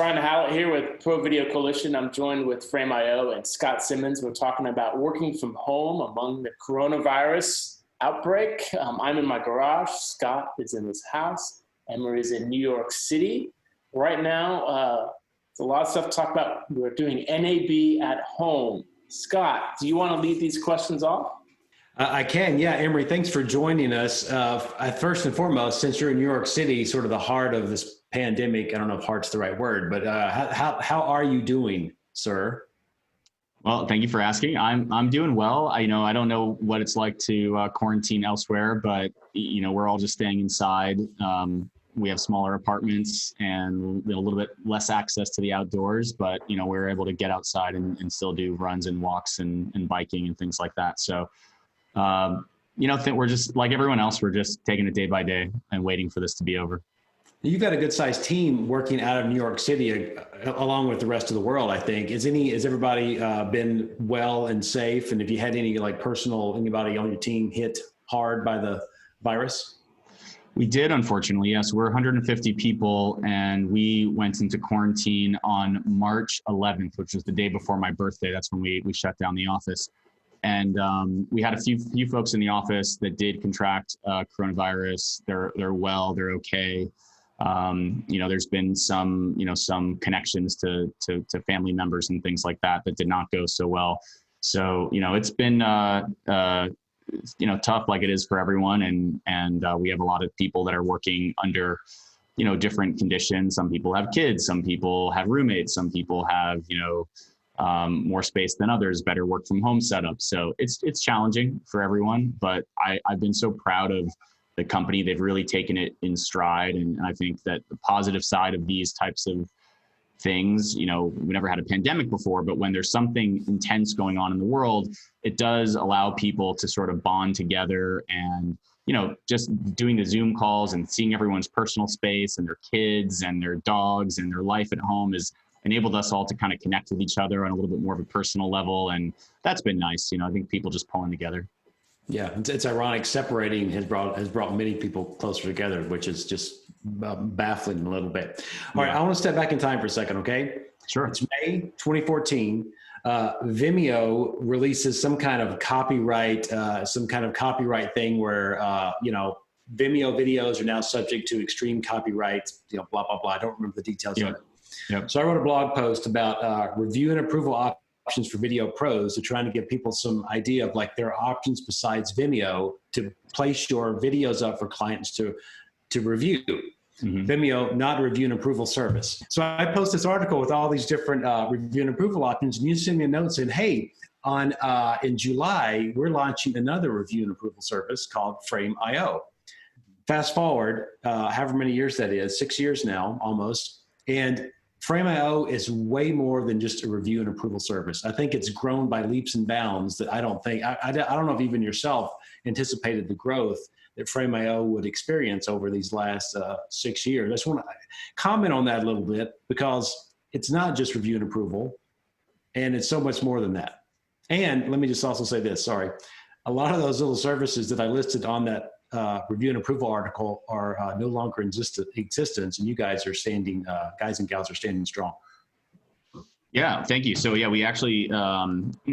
Ryan Howlett here with Pro Video Coalition. I'm joined with FrameIO and Scott Simmons. We're talking about working from home among the coronavirus outbreak. I'm in my garage. Scott is in his house. Emery is in New York City. Right now, there's a lot of stuff to talk about. We're doing NAB at home. Scott, do you want to lead these questions off? I can, yeah. Emery, thanks for joining us. First and foremost, since you're in New York City, sort of the heart of this pandemic, I don't know if heart's the right word, but how are you doing, sir? Well, thank you for asking. I'm doing well. I don't know what it's like to quarantine elsewhere, but we're all just staying inside. We have smaller apartments and a little bit less access to the outdoors, but we're able to get outside and still do runs and walks and biking and things like that. So we're just like everyone else. We're just taking it day by day and waiting for this to be over. You've got a good sized team working out of New York City, along with the rest of the world, I think. Has everybody been well and safe? And have you had any anybody on your team hit hard by the virus? We did, unfortunately, yes. We're 150 people, and we went into quarantine on March 11th, which was the day before my birthday. That's when we shut down the office. And we had a few folks in the office that did contract coronavirus. They're well, they're okay. There's been some connections to family members and things like that did not go so well. So, it's been, tough like it is for everyone. And we have a lot of people that are working under, different conditions. Some people have kids, some people have roommates, some people have, more space than others, better work from home setup. So it's challenging for everyone, but I've been so proud of the company. They've really taken it in stride. And I think that the positive side of these types of things, we never had a pandemic before, but when there's something intense going on in the world, it does allow people to sort of bond together and, just doing the Zoom calls and seeing everyone's personal space and their kids and their dogs and their life at home has enabled us all to kind of connect with each other on a little bit more of a personal level. And that's been nice. I think people just pulling together. Yeah, it's ironic. Separating has brought many people closer together, which is just baffling a little bit. All right, I want to step back in time for a second, okay? Sure. It's May 2014. Vimeo releases some kind of copyright thing where Vimeo videos are now subject to extreme copyrights. Blah blah blah. I don't remember the details of it. Yep. So I wrote a blog post about review and approval options for video pros, to trying to give people some idea of there are options besides Vimeo to place your videos up for clients to review. Mm-hmm. Vimeo, not a review and approval service. So I post this article with all these different review and approval options, and you send me a note saying, hey, in July, we're launching another review and approval service called FrameIO. Fast forward, however many years that is, 6 years now, almost, and FrameIO is way more than just a review and approval service. I think it's grown by leaps and bounds that I don't know if even yourself anticipated the growth that FrameIO would experience over these last 6 years. I just want to comment on that a little bit, because it's not just review and approval, and it's so much more than that. And let me just also say this, sorry. A lot of those little services that I listed on that review and approval article are no longer in existence, and you guys are standing, guys and gals are standing strong. Yeah, thank you. So yeah, we actually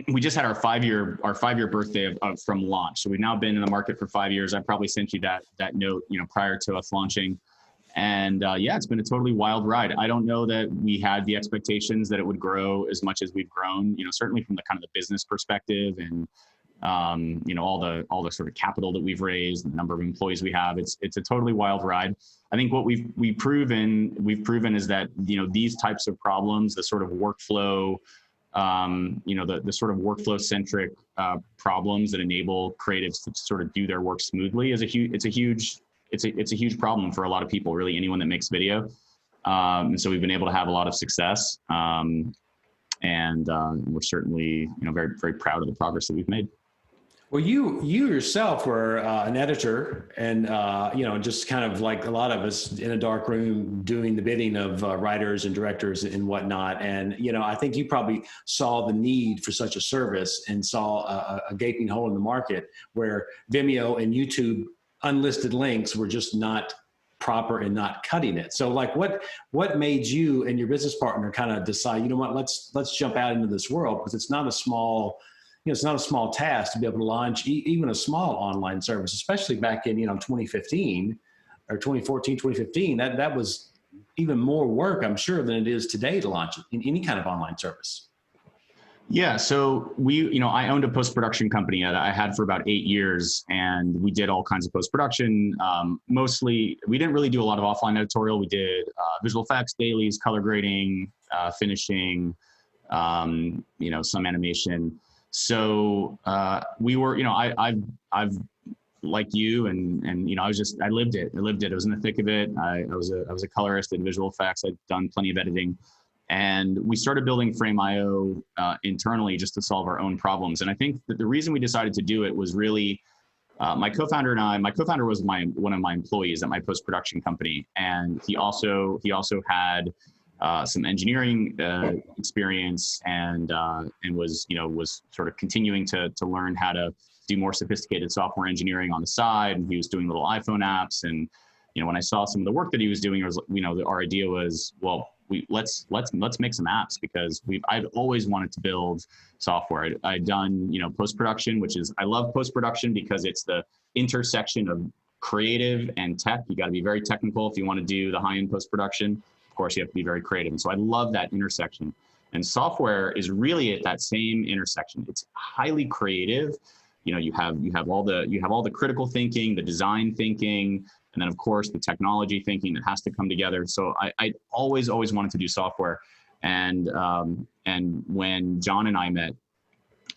we just had our five-year birthday from launch. So we've now been in the market for 5 years. I probably sent you that note, prior to us launching, and it's been a totally wild ride. I don't know that we had the expectations that it would grow as much as we've grown. Certainly from the kind of the business perspective and all the sort of capital that we've raised, the number of employees we have. It's a totally wild ride. I think what we've proven is that, these types of problems, the sort of workflow, the sort of workflow centric problems that enable creatives to sort of do their work smoothly it's a huge problem for a lot of people, really anyone that makes video. And so we've been able to have a lot of success. And we're certainly, very, very proud of the progress that we've made. Well, you yourself were an editor, and just kind of like a lot of us in a dark room doing the bidding of writers and directors and whatnot. And I think you probably saw the need for such a service and saw a gaping hole in the market where Vimeo and YouTube unlisted links were just not proper and not cutting it. So like what made you and your business partner kind of decide, you know what, let's jump out into this world, because it's not a small, it's not a small task to be able to launch even a small online service, especially back in, 2015 or 2014, 2015, that was even more work, I'm sure, than it is today to launch in any kind of online service. Yeah, so I owned a post-production company that I had for about 8 years, and we did all kinds of post-production. Mostly, we didn't really do a lot of offline editorial. We did visual effects, dailies, color grading, finishing, some animation. So we were, I've like you, and I lived it. I was in the thick of it. I was a colorist in visual effects. I'd done plenty of editing. And we started building FrameIO internally just to solve our own problems. And I think that the reason we decided to do it was really my co-founder and I. My co-founder was one of my employees at my post-production company, and he also had some engineering experience, and was sort of continuing to learn how to do more sophisticated software engineering on the side. And he was doing little iPhone apps. And when I saw some of the work that he was doing, our idea was, well, let's make some apps, because I've always wanted to build software. I'd done post-production, which is, I love post-production because it's the intersection of creative and tech. You got to be very technical if you want to do the high-end post-production. Of course, you have to be very creative. And so I love that intersection. And software is really at that same intersection. It's highly creative. You have all the critical thinking, the design thinking, and then of course the technology thinking that has to come together. So I always wanted to do software. And when John and I met,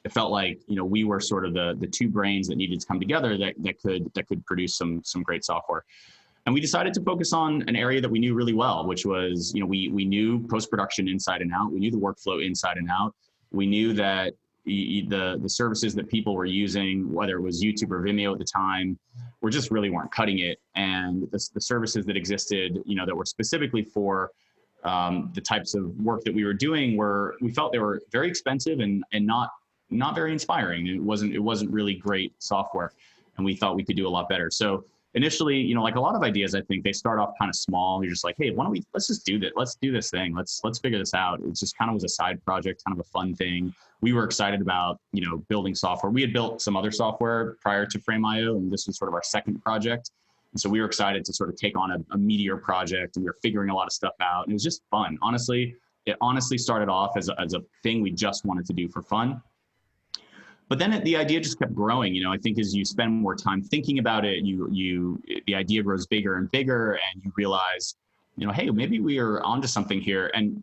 it felt like we were sort of the two brains that needed to come together that could produce some great software. And we decided to focus on an area that we knew really well, which was, we knew post-production inside and out. We knew the workflow inside and out. We knew that the services that people were using, whether it was YouTube or Vimeo at the time, just really weren't cutting it. And the services that existed, that were specifically for the types of work that we were doing, we felt they were very expensive and not very inspiring. It wasn't really great software, and we thought we could do a lot better. So initially, like a lot of ideas, I think they start off kind of small. You're just like, hey, let's just do that. Let's do this thing. Let's figure this out. It just kind of was a side project, kind of a fun thing. We were excited about, building software. We had built some other software prior to FrameIO, and this was sort of our second project. And so we were excited to sort of take on a meteor project, and we were figuring a lot of stuff out. And it was just fun. It honestly started off as a thing we just wanted to do for fun. But then the idea just kept growing. I think as you spend more time thinking about it, the idea grows bigger and bigger, and you realize, hey, maybe we are onto something here. And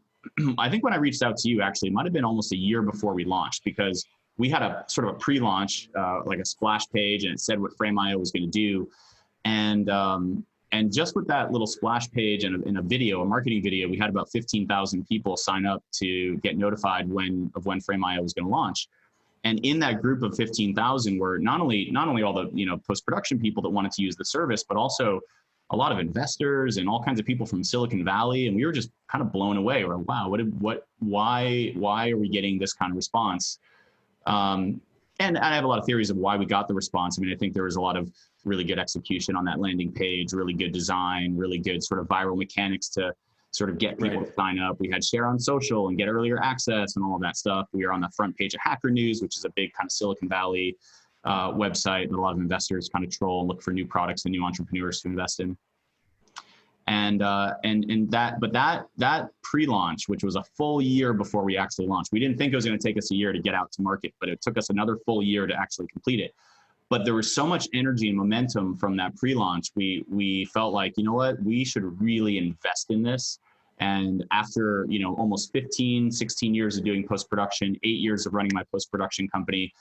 I think when I reached out to you, actually, it might have been almost a year before we launched, because we had a sort of a pre-launch, like a splash page, and it said what FrameIO was going to do. And just with that little splash page and a video, a marketing video, we had about 15,000 people sign up to get notified of when FrameIO was going to launch. And in that group of 15,000 were not only all the post-production people that wanted to use the service, but also a lot of investors and all kinds of people from Silicon Valley. And we were just kind of blown away. We're like, wow, why are we getting this kind of response? And I have a lot of theories of why we got the response. I mean, I think there was a lot of really good execution on that landing page, really good design, really good sort of viral mechanics to sort of get people to sign up. We had share on social and get earlier access and all of that stuff. We are on the front page of Hacker News, which is a big kind of Silicon Valley website that a lot of investors kind of troll and look for new products and new entrepreneurs to invest in. That pre-launch, which was a full year before we actually launched, we didn't think it was going to take us a year to get out to market, but it took us another full year to actually complete it. But there was so much energy and momentum from that pre-launch. We felt like, we should really invest in this. And after, almost 15, 16 years of doing post-production, 8 years of running my post-production company,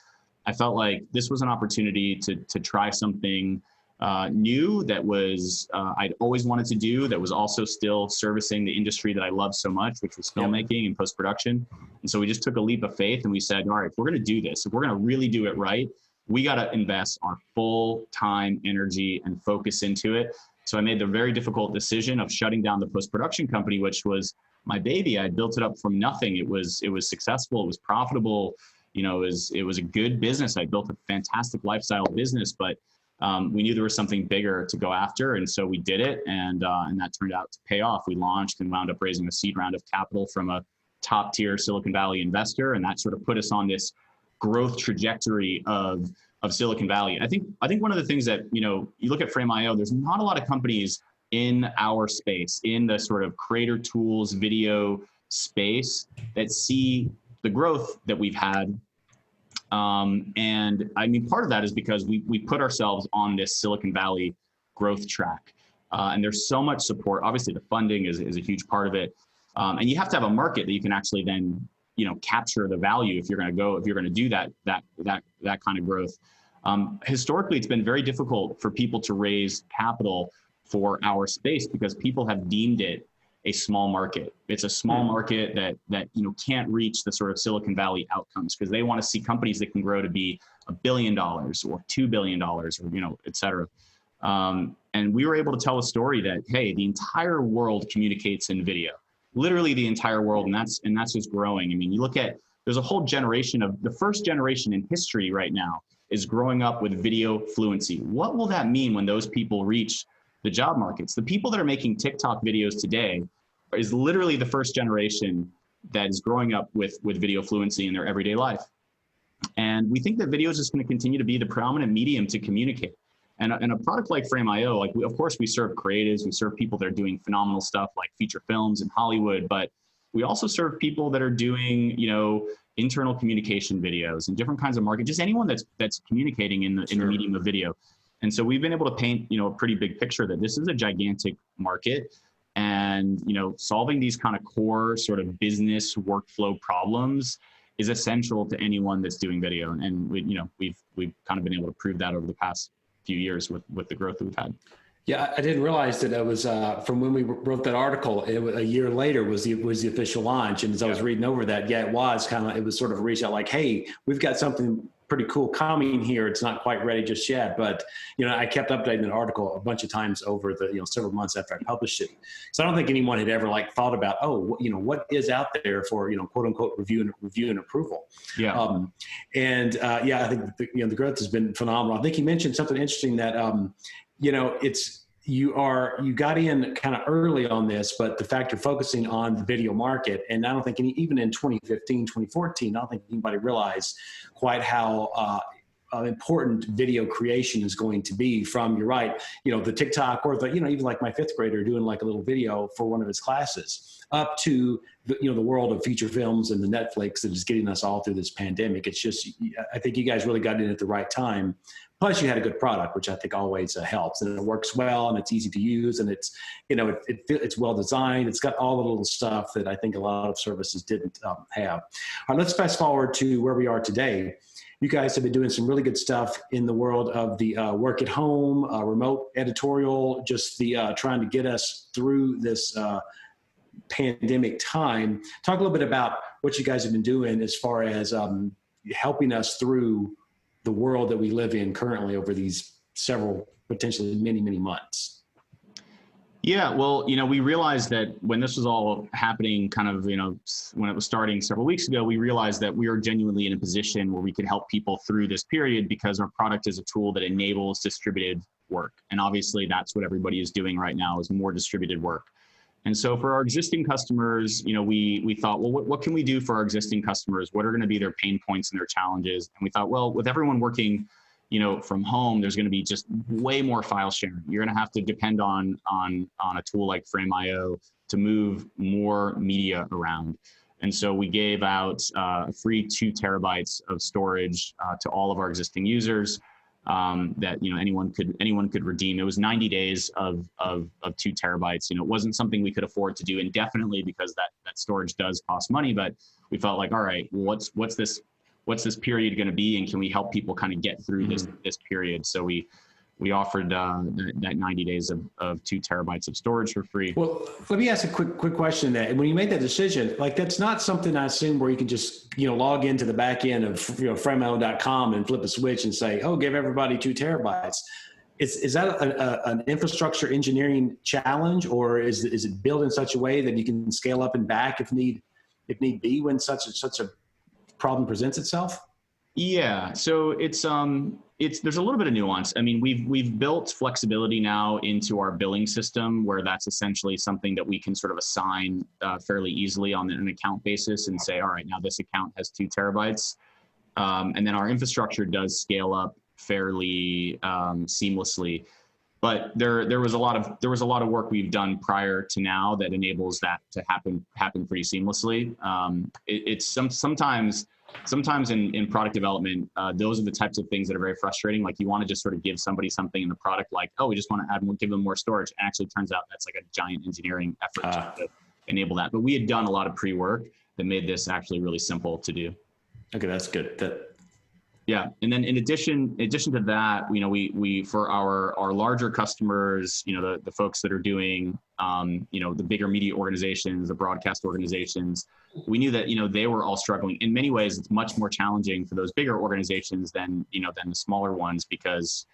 I felt like this was an opportunity to try something new that was I'd always wanted to do, that was also still servicing the industry that I love so much, which was filmmaking and post-production. And so we just took a leap of faith and we said, all right, if we're going to do this, if we're going to really do it right, we got to invest our full time, energy, and focus into it. So I made the very difficult decision of shutting down the post-production company, which was my baby. I built it up from nothing. It was successful. It was profitable. It was a good business. I built a fantastic lifestyle business, but we knew there was something bigger to go after, and so we did it, and that turned out to pay off. We launched and wound up raising a seed round of capital from a top-tier Silicon Valley investor, and that sort of put us on this growth trajectory of Silicon Valley. I think one of the things that, you look at FrameIO, there's not a lot of companies in our space, in the sort of creator tools, video space, that see the growth that we've had. And I mean, part of that is because we put ourselves on this Silicon Valley growth track. And there's so much support. Obviously, the funding is a huge part of it. And you have to have a market that you can actually then, capture the value if you're going to do that kind of growth. Historically, it's been very difficult for people to raise capital for our space because people have deemed it a small market. It's a small market that can't reach the sort of Silicon Valley outcomes because they want to see companies that can grow to be $1 billion or $2 billion or et cetera. And we were able to tell a story that, hey, the entire world communicates in video, literally the entire world, and that's just growing. I mean, you look at, there's a whole generation of, the first generation in history right now is growing up with video fluency. What will that mean when those people reach the job markets? The people that are making TikTok videos today is literally the first generation that is growing up with video fluency in their everyday life. And we think that video is just going to continue to be the predominant medium to communicate. And a product like FrameIO, like of course we serve creatives, we serve people that are doing phenomenal stuff like feature films in Hollywood, but we also serve people that are doing, internal communication videos and different kinds of market, just anyone that's communicating in the medium of video. And so we've been able to paint, a pretty big picture that this is a gigantic market, and, solving these kind of core sort of business workflow problems is essential to anyone that's doing video. And we've kind of been able to prove that over the past few years with the growth that we've had. Yeah, I didn't realize that it was from when we wrote that article. A year later was the official launch, and as I was reading over that, it was sort of a reach out like, hey, we've got something pretty cool coming here. It's not quite ready just yet, but I kept updating the article a bunch of times over the several months after I published it. So I don't think anyone had ever thought about what is out there for quote unquote review and approval. Yeah. I think the growth has been phenomenal. I think you mentioned something interesting that you got in kind of early on this, but the fact you're focusing on the video market, and I don't think even in 2015, 2014, I don't think anybody realized quite how important video creation is going to be. From, you're right, the TikTok or the, even like my fifth grader doing like a little video for one of his classes, up to the world of feature films and the Netflix that is getting us all through this pandemic. It's just, I think you guys really got in at the right time. Plus you had a good product, which I think always helps, and it works well, and it's easy to use, and it's, it's well designed. It's got all the little stuff that I think a lot of services didn't have. All right, let's fast forward to where we are today. You guys have been doing some really good stuff in the world of the work at home, remote editorial, just the trying to get us through this pandemic time. Talk a little bit about what you guys have been doing as far as helping us through the world that we live in currently over these several, potentially many, many months. Yeah, well, we realized that when this was all happening, kind of, when it was starting several weeks ago, we realized that we are genuinely in a position where we could help people through this period because our product is a tool that enables distributed work. And obviously that's what everybody is doing right now, is more distributed work. And so for our existing customers, we thought, well, what can we do for our existing customers? What are going to be their pain points and their challenges? And we thought, well, with everyone working, from home, there's going to be just way more file sharing. You're going to have to depend on a tool like FrameIO to move more media around. And so we gave out a free 2 terabytes of storage to all of our existing users. That anyone could redeem. It was 90 days of 2 terabytes. It wasn't something we could afford to do indefinitely because that storage does cost money. But we felt like, all right, well, what's this period going to be, and can we help people kind of get through this period? So we offered that 90 days of 2 terabytes of storage for free. Well, let me ask a quick question. That when you made that decision, that's not something I assume where you can just log into the back end of FrameIO.com and flip a switch and say, oh, give everybody 2 terabytes. Is that an infrastructure engineering challenge, or is it built in such a way that you can scale up and back if need be when such a problem presents itself? Yeah, so it's there's a little bit of nuance. I mean, we've built flexibility now into our billing system where that's essentially something that we can sort of assign fairly easily on an account basis and say, all right, now this account has 2 terabytes. And then our infrastructure does scale up fairly seamlessly. But there was a lot of work we've done prior to now that enables that to happen pretty seamlessly. It's sometimes in product development, those are the types of things that are very frustrating. Like you want to just sort of give somebody something in the product, like, oh, we just want to give them more storage. And actually, it turns out that's like a giant engineering effort to enable that. But we had done a lot of pre-work that made this actually really simple to do. Okay, that's good. Yeah, and then in addition to that, you know, we for our larger customers, you know, the folks that are doing, you know, the bigger media organizations, the broadcast organizations, we knew that, you know, they were all struggling. In many ways, it's much more challenging for those bigger organizations than the smaller ones because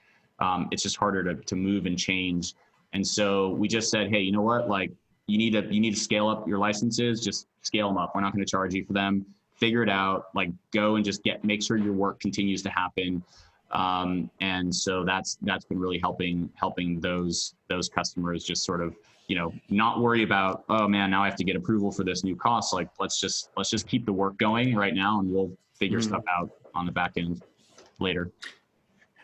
it's just harder to move and change. And so we just said, hey, you know what, like you need to scale up your licenses, just scale them up. We're not going to charge you for them. Figure it out, like go and just make sure your work continues to happen. And so that's been really helping those customers just sort of, you know, not worry about, oh man, now I have to get approval for this new cost. Like, let's just keep the work going right now and we'll figure stuff out on the back end later.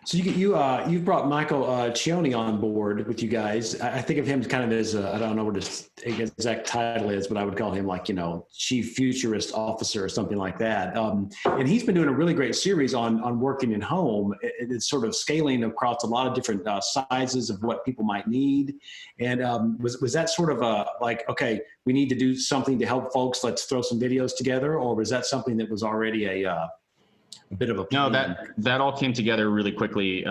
So you've brought Michael Cioni on board with you guys. I think of him kind of as I don't know what his exact title is, but I would call him like, you know, Chief Futurist Officer or something like that. And he's been doing a really great series on working in home. It's sort of scaling across a lot of different sizes of what people might need. And was that sort of like, okay, we need to do something to help folks, let's throw some videos together? Or was that something that was already a bit of a plan? No, that all came together really quickly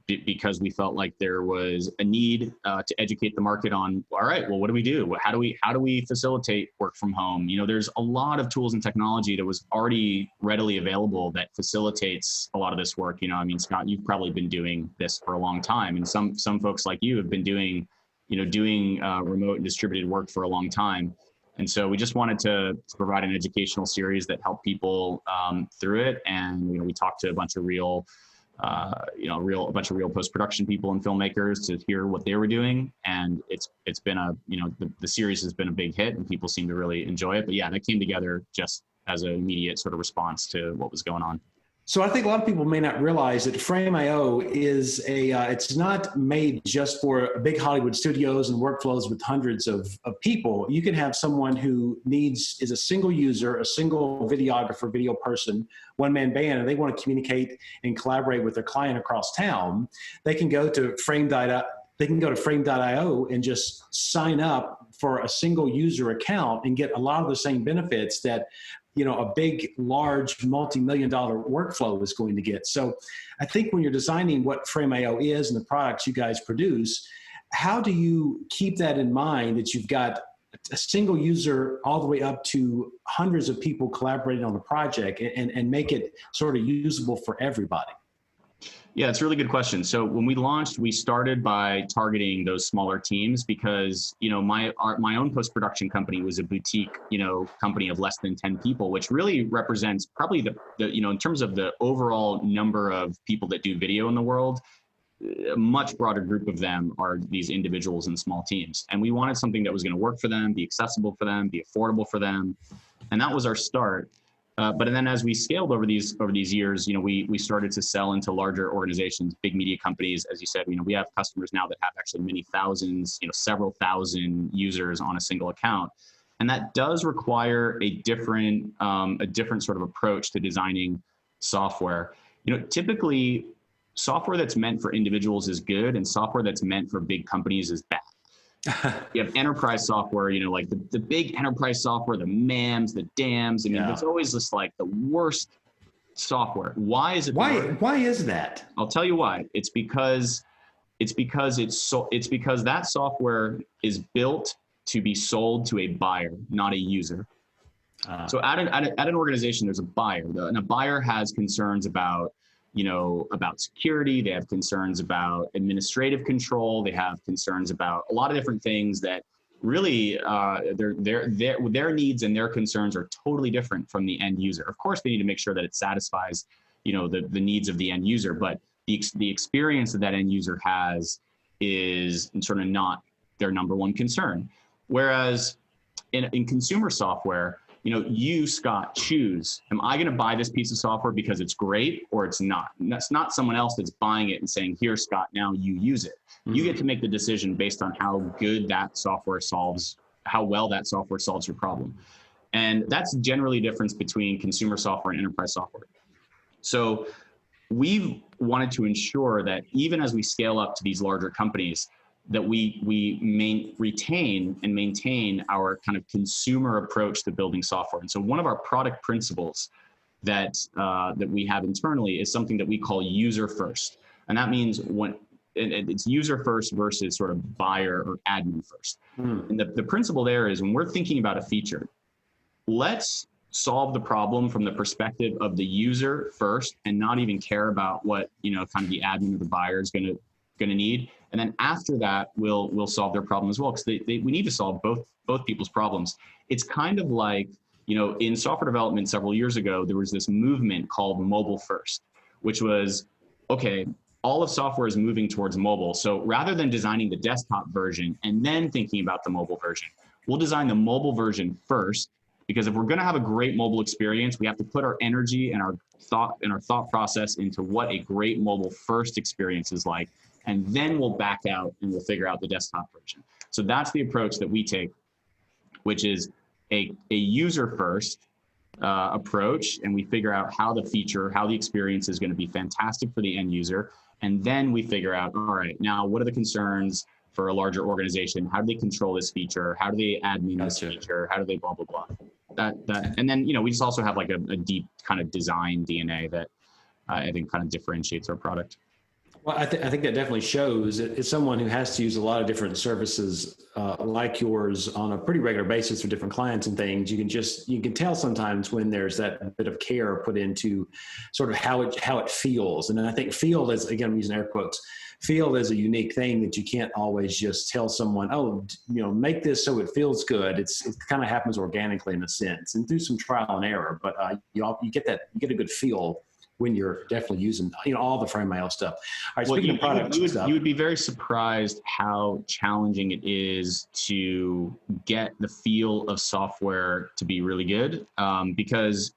because we felt like there was a need to educate the market on, all right, well, what do we do? How do we facilitate work from home? You know, there's a lot of tools and technology that was already readily available that facilitates a lot of this work. You know, I mean, Scott, you've probably been doing this for a long time, and some folks like you have been doing remote and distributed work for a long time. And so we just wanted to provide an educational series that helped people through it. And, you know, we talked to a bunch of real post-production people and filmmakers to hear what they were doing. And it's been the series has been a big hit and people seem to really enjoy it. But yeah, that came together just as an immediate sort of response to what was going on. So I think a lot of people may not realize that FrameIO is it's not made just for big Hollywood studios and workflows with hundreds of people. You can have someone who is a single user, a single videographer, video person, one-man band, and they want to communicate and collaborate with their client across town. They can go to frame.io and just sign up for a single user account and get a lot of the same benefits that, you know, a big, large, multi-million-dollar workflow is going to get. So I think when you're designing what FrameIO is and the products you guys produce, how do you keep that in mind that you've got a single user all the way up to hundreds of people collaborating on the project and make it sort of usable for everybody? Yeah, it's a really good question. So when we launched, we started by targeting those smaller teams because, you know, my own post-production company was a boutique, you know, company of less than 10 people, which really represents probably the you know, in terms of the overall number of people that do video in the world, a much broader group of them are these individuals and small teams. And we wanted something that was going to work for them, be accessible for them, be affordable for them. And that was our start. But then as we scaled over these years, you know, we started to sell into larger organizations, big media companies. As you said, you know, we have customers now that have actually many thousands, you know, several thousand users on a single account. And that does require a different sort of approach to designing software. You know, typically software that's meant for individuals is good and software that's meant for big companies is bad. You have enterprise software, you know, like the big enterprise software, the MAMs, the DAMs. I mean, it's always just like the worst software. Why is it? Why is that? I'll tell you why. It's because that software is built to be sold to a buyer, not a user. So at an organization, there's a buyer, and a buyer has concerns about, you know, about security. They have concerns about administrative control. They have concerns about a lot of different things that really their needs and their concerns are totally different from the end user. Of course, they need to make sure that it satisfies, you know, the needs of the end user, but the experience that that end user has is sort of not their number one concern. Whereas in consumer software, you, Scott, choose, am I going to buy this piece of software because it's great or it's not? And that's not someone else that's buying it and saying, here, Scott, now you use it. Mm-hmm. You get to make the decision based on how good that software solves, how well that software solves your problem. And that's generally the difference between consumer software and enterprise software. So we've wanted to ensure that even as we scale up to these larger companies, that we retain and maintain our kind of consumer approach to building software. And so one of our product principles that we have internally is something that we call user first. And that means it's user first versus sort of buyer or admin first. And the principle there is when we're thinking about a feature, let's solve the problem from the perspective of the user first and not even care about what, kind of the admin or the buyer is going to need. And then after that, we'll solve their problem as well, because we need to solve both people's problems. It's kind of like, in software development several years ago, there was this movement called mobile first, which was, okay, all of software is moving towards mobile. So rather than designing the desktop version and then thinking about the mobile version, we'll design the mobile version first, because if we're going to have a great mobile experience, we have to put our energy and our thought process into what a great mobile first experience is like. And then we'll back out and we'll figure out the desktop version. So that's the approach that we take, which is a user first approach. And we figure out how the experience is going to be fantastic for the end user. And then we figure out, all right, now what are the concerns for a larger organization? How do they control this feature? How do they admin this feature? How do they blah, blah, blah? And then, we just also have like a deep kind of design DNA that I think kind of differentiates our product. Well, I think that definitely shows. It's someone who has to use a lot of different services like yours on a pretty regular basis for different clients and things. You can tell sometimes when there's that bit of care put into sort of how it feels. And then I think feel is, again, I'm using air quotes, feel is a unique thing that you can't always just tell someone, oh, make this so it feels good. It kind of happens organically in a sense and through some trial and error, but you get a good feel when you're definitely using, all the FrameIO stuff. All right, speaking of products stuff. You would be very surprised how challenging it is to get the feel of software to be really good, because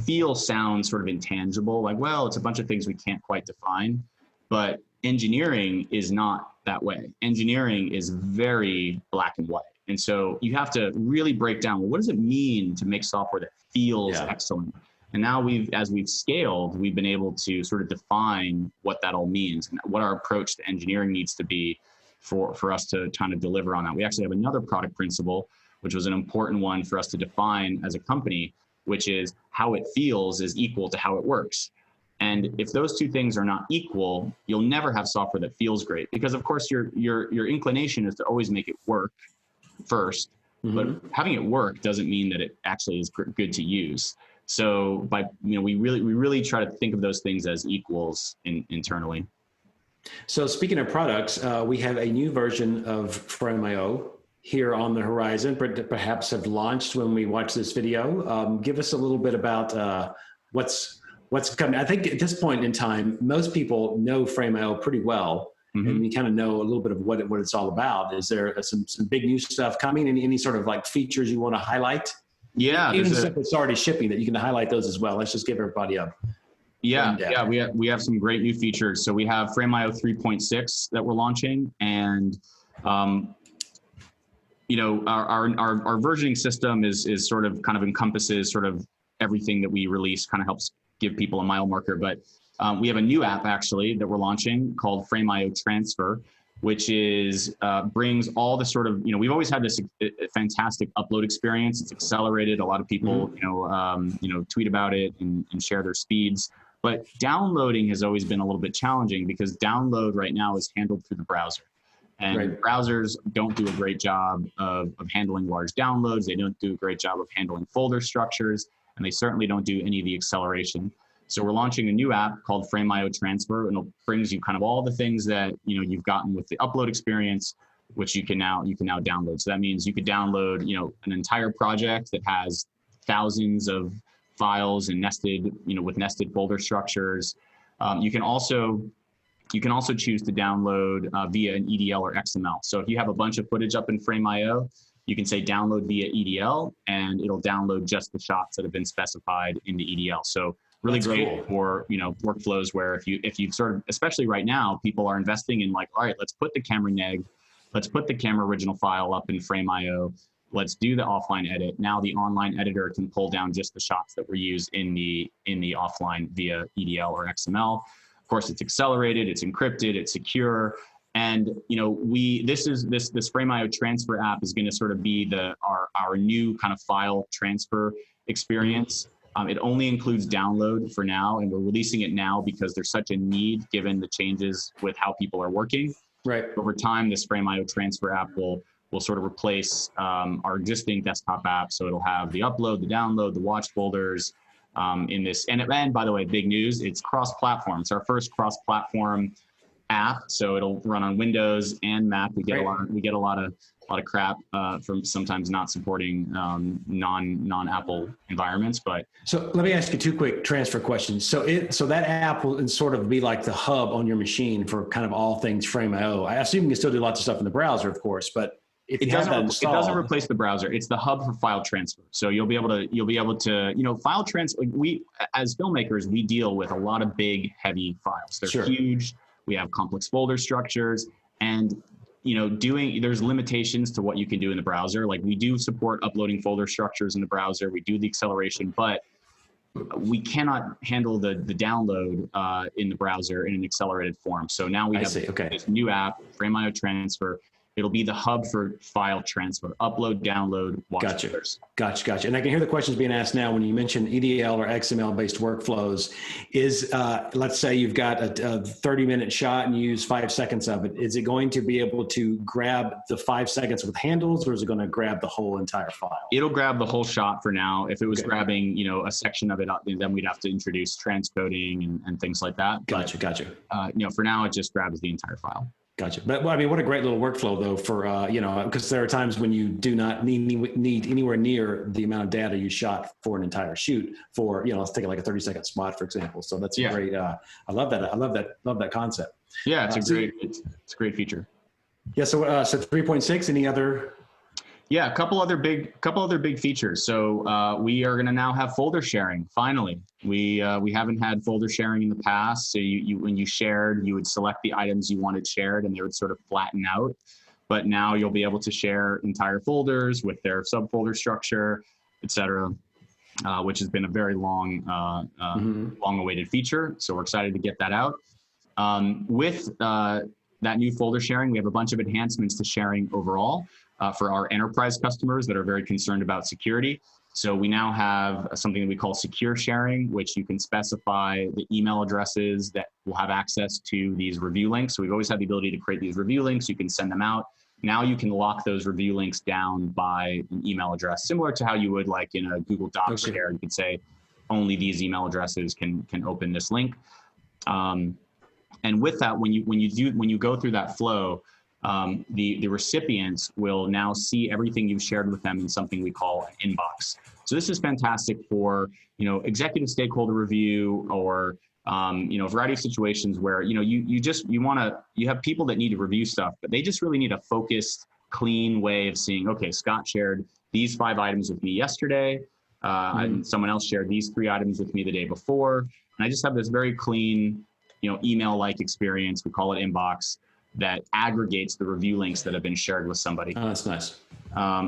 feel sounds sort of intangible, like, well, it's a bunch of things we can't quite define, but engineering is not that way. Engineering is very black and white. And so you have to really break down, well, what does it mean to make software that feels excellent? And now as we've scaled, we've been able to sort of define what that all means and what our approach to engineering needs to be for us to kind of deliver on that. We actually have another product principle, which was an important one for us to define as a company, which is how it feels is equal to how it works. And if those two things are not equal, you'll never have software that feels great, because of course your inclination is to always make it work first, but having it work doesn't mean that it actually is good to use. So we really try to think of those things as equals internally. So speaking of products, we have a new version of FrameIO here on the horizon, but perhaps have launched when we watch this video. Give us a little bit about what's coming. I think at this point in time, most people know FrameIO pretty well, and we kind of know a little bit of what it's all about. Is there some big new stuff coming? Any sort of like features you want to highlight? Yeah, even stuff that's already shipping that you can highlight those as well. Let's just give everybody a we have some great new features. So we have FrameIO 3.6 that we're launching, and our versioning system is sort of kind of encompasses sort of everything that we release, kind of helps give people a mile marker. But we have a new app actually that we're launching called FrameIO Transfer, which is brings all the sort of, we've always had this fantastic upload experience. It's accelerated. A lot of people, tweet about it and share their speeds. But downloading has always been a little bit challenging, because download right now is handled through the browser. And browsers don't do a great job of handling large downloads. They don't do a great job of handling folder structures, and they certainly don't do any of the acceleration. So we're launching a new app called FrameIO Transfer, and it brings you kind of all the things that you've gotten with the upload experience, which you can now download. So that means you could download an entire project that has thousands of files and nested with nested folder structures. You can also choose to download via an EDL or XML. So if you have a bunch of footage up in FrameIO, you can say download via EDL, and it'll download just the shots that have been specified in the EDL. So really great for workflows where if you sort of, especially right now, people are investing in like, all right, let's put the camera neg, let's put the camera original file up in FrameIO, let's do the offline edit. Now the online editor can pull down just the shots that were used in the offline via EDL or XML. Of course, it's accelerated, it's encrypted, it's secure. And this FrameIO Transfer app is going to sort of be our new kind of file transfer experience. It only includes download for now, and we're releasing it now because there's such a need given the changes with how people are working. Right. Over time, this FrameIO Transfer app will sort of replace our existing desktop app. So it'll have the upload, the download, the watch folders in this. And by the way, big news, it's cross-platform. It's our first cross-platform app, so it'll run on Windows and Mac. We get a lot of crap from sometimes not supporting non-Apple environments. But so let me ask you two quick transfer questions. So that app will sort of be like the hub on your machine for kind of all things FrameIO. I assume you can still do lots of stuff in the browser, of course, but if it doesn't replace the browser. It's the hub for file transfer. So you'll be able to file transfer. We as filmmakers, we deal with a lot of big, heavy files. They're huge. We have complex folder structures, and there's limitations to what you can do in the browser. Like we do support uploading folder structures in the browser. We do the acceleration, but we cannot handle the download in the browser in an accelerated form. So now we have this new app, FrameIO Transfer. It'll be the hub for file transfer, upload, download, watch folders. Gotcha. And I can hear the questions being asked now when you mention EDL or XML-based workflows. Is let's say you've got a 30-minute shot and you use 5 seconds of it. Is it going to be able to grab the 5 seconds with handles, or is it going to grab the whole entire file? It'll grab the whole shot for now. If it was grabbing, a section of it, then we'd have to introduce transcoding and things like that. Gotcha. For now, it just grabs the entire file. Gotcha. But I mean, what a great little workflow though for, because there are times when you do not need anywhere near the amount of data you shot for an entire shoot for, let's take like a 30-second spot, for example. So that's great. I love that. I love that concept. Yeah, it's a great feature. Yeah. So 3.6, any other? Yeah, a couple other big features. So we are going to now have folder sharing. Finally, we haven't had folder sharing in the past. So when you shared, you would select the items you wanted shared, and they would sort of flatten out. But now you'll be able to share entire folders with their subfolder structure, et cetera, which has been a very long-awaited feature. So we're excited to get that out. With that new folder sharing, we have a bunch of enhancements to sharing overall. For our enterprise customers that are very concerned about security. So we now have something that we call secure sharing, which you can specify the email addresses that will have access to these review links. So we've always had the ability to create these review links. You can send them out. Now you can lock those review links down by an email address, similar to how you would like in a Google Docs share. You could say only these email addresses can open this link. And with that, when you go through that flow, the recipients will now see everything you've shared with them in something we call an inbox. So this is fantastic for executive stakeholder review or a variety of situations where you have people that need to review stuff, but they just really need a focused, clean way of seeing. Okay, Scott shared these 5 items with me yesterday, and someone else shared these 3 items with me the day before, and I just have this very clean, email-like experience. We call it inbox, that aggregates the review links that have been shared with somebody. Oh, that's nice.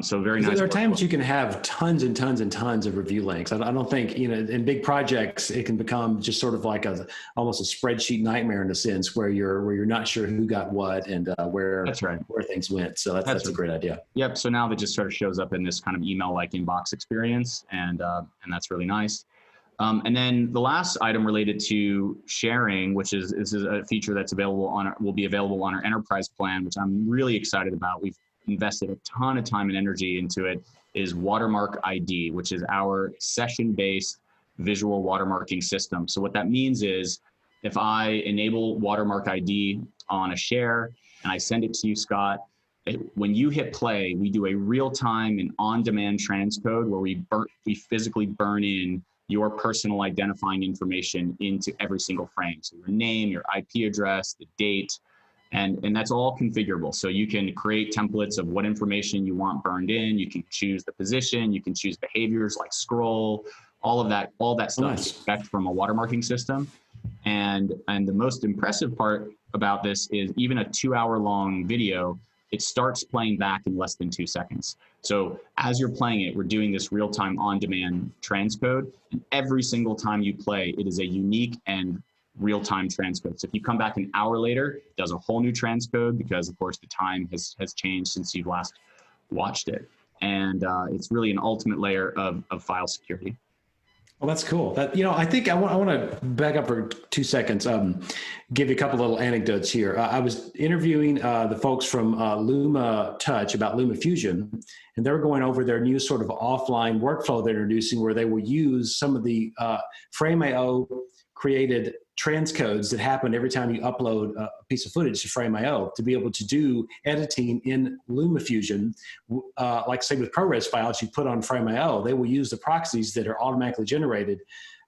So very nice. There are times you can have tons and tons and tons of review links. I don't think, in big projects, it can become just sort of like almost a spreadsheet nightmare in a sense where you're not sure who got what and where things went. So that's a great idea. Yep. So now that just sort of shows up in this kind of email-like inbox experience, and that's really nice. And then the last item related to sharing, which is a feature that's will be available on our enterprise plan, which I'm really excited about. We've invested a ton of time and energy into it, is Watermark ID, which is our session-based visual watermarking system. So what that means is if I enable Watermark ID on a share and I send it to you, Scott, when you hit play, we do a real-time and on-demand transcode where we physically burn in your personal identifying information into every single frame. So your name, your IP address, the date, and that's all configurable. So you can create templates of what information you want burned in. You can choose the position, you can choose behaviors like scroll, all that stuff you expect from a watermarking system. And the most impressive part about this is even a 2-hour-long video, it starts playing back in less than 2 seconds. So as you're playing it, we're doing this real-time on-demand transcode. And every single time you play, it is a unique and real-time transcode. So if you come back an hour later, it does a whole new transcode because, of course, the time has changed since you've last watched it. And it's really an ultimate layer of file security. Well, that's cool. I think I want to back up for 2 seconds. Give you a couple little anecdotes here. I was interviewing the folks from LUMA Touch about LUMA Fusion, and they were going over their new sort of offline workflow they're introducing, where they will use some of the FrameIO created transcodes that happen every time you upload a piece of footage to FrameIO to be able to do editing in LUMA Fusion. Like say with ProRes files you put on FrameIO, they will use the proxies that are automatically generated,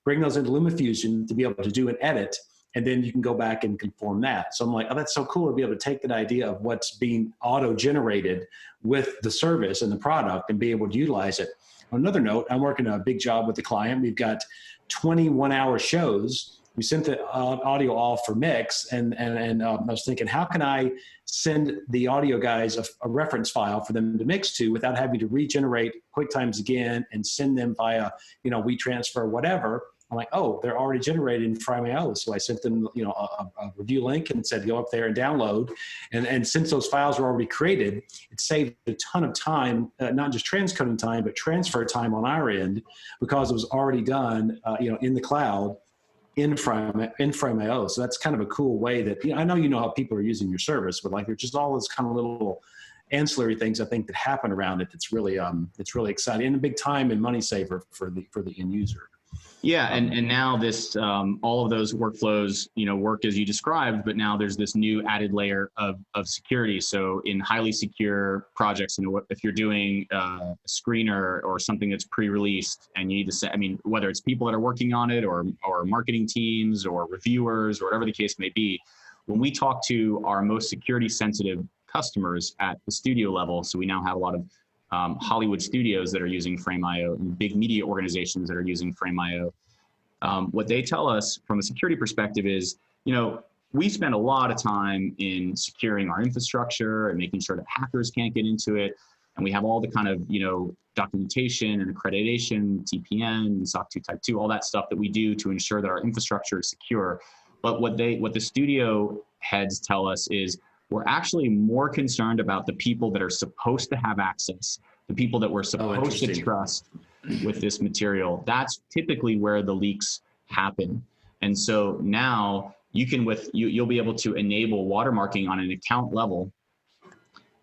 bring those into LUMA Fusion to be able to do an edit, and then you can go back and conform that. So I'm like, oh, that's so cool to be able to take that idea of what's being auto-generated with the service and the product and be able to utilize it. On another note, I'm working a big job with the client. We've got 21-hour shows. We sent the audio off for mix, and I was thinking, how can I send the audio guys a reference file for them to mix to without having to regenerate QuickTimes again and send them via, WeTransfer, whatever. I'm like, oh, they're already generated in FrameIO. So I sent them, a review link and said, go up there and download. And since those files were already created, it saved a ton of time, not just transcoding time, but transfer time on our end, because it was already done, in the cloud in FrameIO. So that's kind of a cool way that, I know how people are using your service, but like there's just all this kind of little ancillary things I think that happen around it. It's really exciting and a big time and money saver for the end user. Yeah, and now this all of those workflows, work as you described, but now there's this new added layer of security. So in highly secure projects, if you're doing a screener or something that's pre-released and you need to set, whether it's people that are working on it or marketing teams or reviewers or whatever the case may be, when we talk to our most security sensitive customers at the studio level, so we now have a lot of Hollywood studios that are using FrameIO and big media organizations that are using FrameIO. What they tell us from a security perspective is, we spend a lot of time in securing our infrastructure and making sure that hackers can't get into it. And we have all the kind of, documentation and accreditation, TPN, SOC 2 Type 2, all that stuff that we do to ensure that our infrastructure is secure. But what the studio heads tell us is, we're actually more concerned about the people that are supposed to have access, the people that we're supposed to trust with this material. That's typically where the leaks happen. And so now you'll be able to enable watermarking on an account level,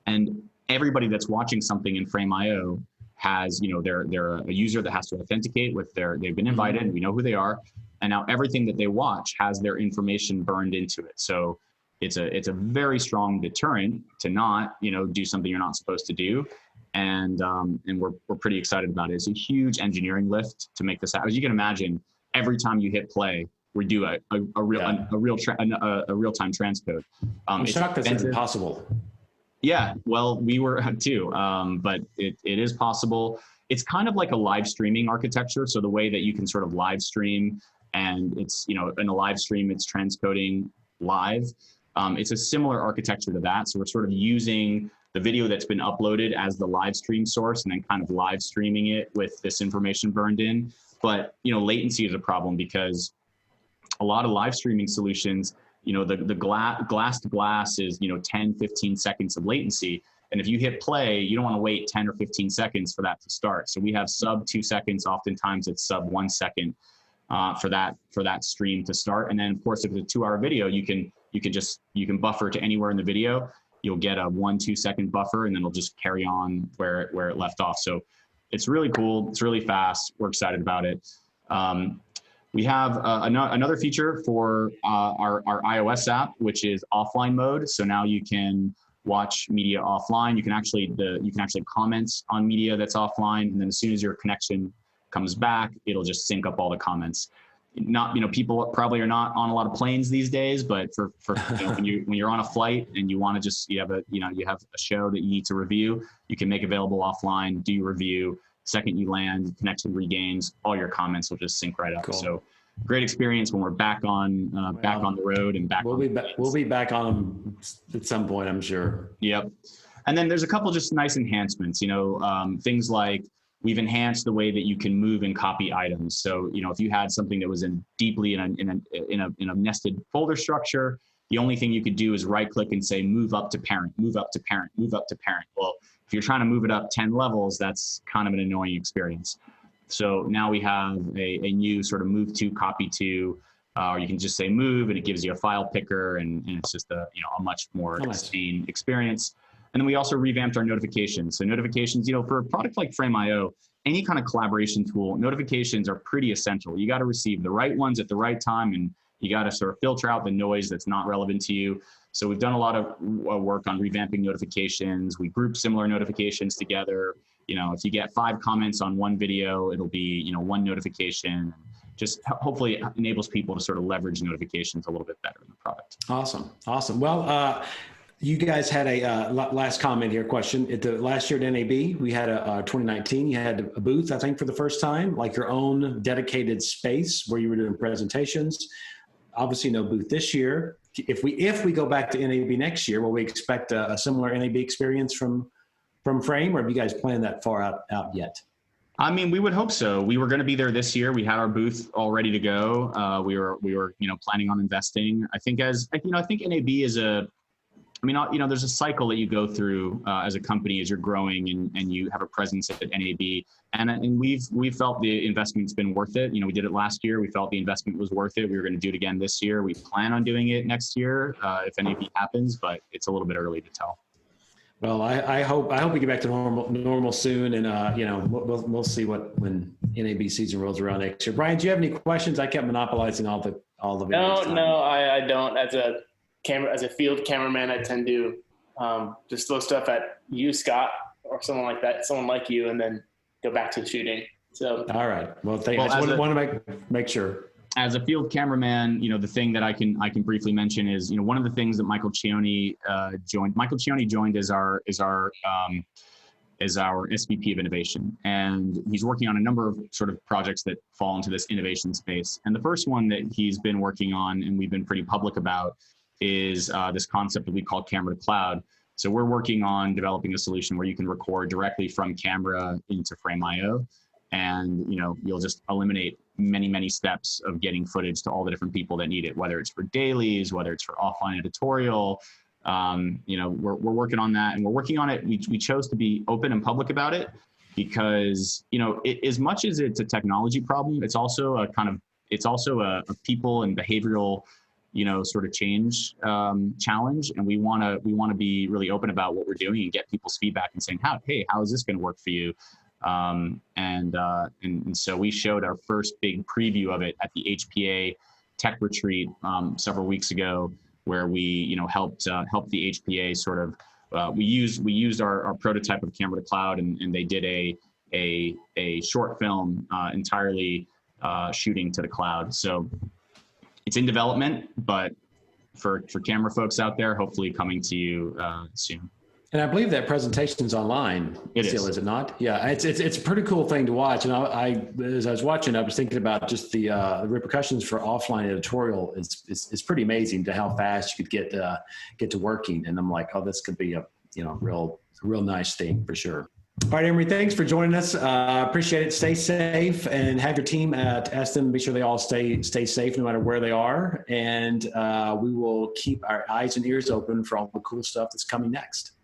and everybody that's watching something in FrameIO has, they're a user that has to authenticate with they've been invited, and we know who they are, and now everything that they watch has their information burned into it. So it's a very strong deterrent to not, do something you're not supposed to do. And we're pretty excited about it. It's a huge engineering lift to make this happen. As you can imagine, every time you hit play, we do a real-time transcode. I'm shocked that's impossible. Yeah, well, we were too, but it is possible. It's kind of like a live streaming architecture. So the way that you can sort of live stream, and it's, in a live stream, it's transcoding live. It's a similar architecture to that. So we're sort of using the video that's been uploaded as the live stream source and then kind of live streaming it with this information burned in. But, latency is a problem because a lot of live streaming solutions, the glass to glass is, 10, 15 seconds of latency. And if you hit play, you don't want to wait 10 or 15 seconds for that to start. So we have sub 2 seconds. Oftentimes it's sub 1 second for that stream to start. And then of course, if it's a 2-hour video, you can buffer to anywhere in the video. You'll get a 1-2 second buffer, and then it'll just carry on where it left off. So it's really cool. It's really fast. We're excited about it. We have another feature for our iOS app, which is offline mode. So now you can watch media offline. You can actually comment on media that's offline, and then as soon as your connection comes back, it'll just sync up all the comments. Not, people probably are not on a lot of planes these days, but for when you're on a flight and you want to just, you have a show that you need to review, you can make available offline, do your review. Second you land, connection regains, all your comments will just sync right up. Cool. So great experience when we're back on the road and back. We'll be back on them at some point, I'm sure. Yep. And then there's a couple just nice enhancements, things like we've enhanced the way that you can move and copy items. So, if you had something that was deeply in a nested folder structure, the only thing you could do is right click and say, move up to parent, move up to parent, move up to parent. Well, if you're trying to move it up 10 levels, that's kind of an annoying experience. So now we have a new sort of move to, copy to, or you can just say move and it gives you a file picker, and it's just a much more sustained experience. And then we also revamped our notifications. So notifications, for a product like FrameIO, any kind of collaboration tool, notifications are pretty essential. You got to receive the right ones at the right time, and you got to sort of filter out the noise that's not relevant to you. So we've done a lot of work on revamping notifications. We group similar notifications together. If you get 5 comments on one video, it'll be, one notification. Just hopefully it enables people to sort of leverage notifications a little bit better in the product. Awesome. Well, you guys had a last comment here, question. At the last year at NAB, we had a 2019, you had a booth, I think, for the first time, like your own dedicated space where you were doing presentations. Obviously no booth this year. If we go back to NAB next year, will we expect a similar NAB experience from Frame, or have you guys planned that far out yet? I mean, we would hope so. We were going to be there this year. We had our booth all ready to go. We were planning on investing. I think I think NAB is there's a cycle that you go through as a company as you're growing and you have a presence at NAB. And we've felt the investment's been worth it. We did it last year. We felt the investment was worth it. We were going to do it again this year. We plan on doing it next year if NAB happens, but it's a little bit early to tell. Well, I hope we get back to normal soon, and we'll see when NAB season rolls around next year. Brian, do you have any questions? I kept monopolizing all the videos. No, I don't. As a field cameraman, I tend to just throw stuff at you, Scott, or someone like that, someone like you, and then go back to shooting. So all right. Well, thank you. I just want to make sure. As a field cameraman, the thing that I can briefly mention is, one of the things that Michael Cioni joined. Michael Cioni joined as our SVP of innovation, and he's working on a number of sort of projects that fall into this innovation space. And the first one that he's been working on, and we've been pretty public about, is this concept that we call camera to cloud. So we're working on developing a solution where you can record directly from camera into FrameIO, and you'll just eliminate many steps of getting footage to all the different people that need it, whether it's for dailies, whether it's for offline editorial. We're working on that, and we're working on it. We chose to be open and public about it because as much as it's a technology problem, it's also a people and behavioral sort of change challenge, and we want to be really open about what we're doing and get people's feedback and saying, hey, how is this going to work for you? And so we showed our first big preview of it at the HPA Tech Retreat several weeks ago, where we helped the HPA sort of we used our prototype of camera to cloud, and they did a short film entirely shooting to the cloud. So it's in development, but for camera folks out there, hopefully coming to you soon. And I believe that presentation's online. Is it not? Yeah, it's a pretty cool thing to watch. And I as I was watching, I was thinking about just the repercussions for offline editorial. It's pretty amazing to how fast you could get to working. And I'm like, this could be a real nice thing for sure. All right, Emery, thanks for joining us. Appreciate it. Stay safe, and have your team ask them, be sure they all stay safe no matter where they are. And we will keep our eyes and ears open for all the cool stuff that's coming next.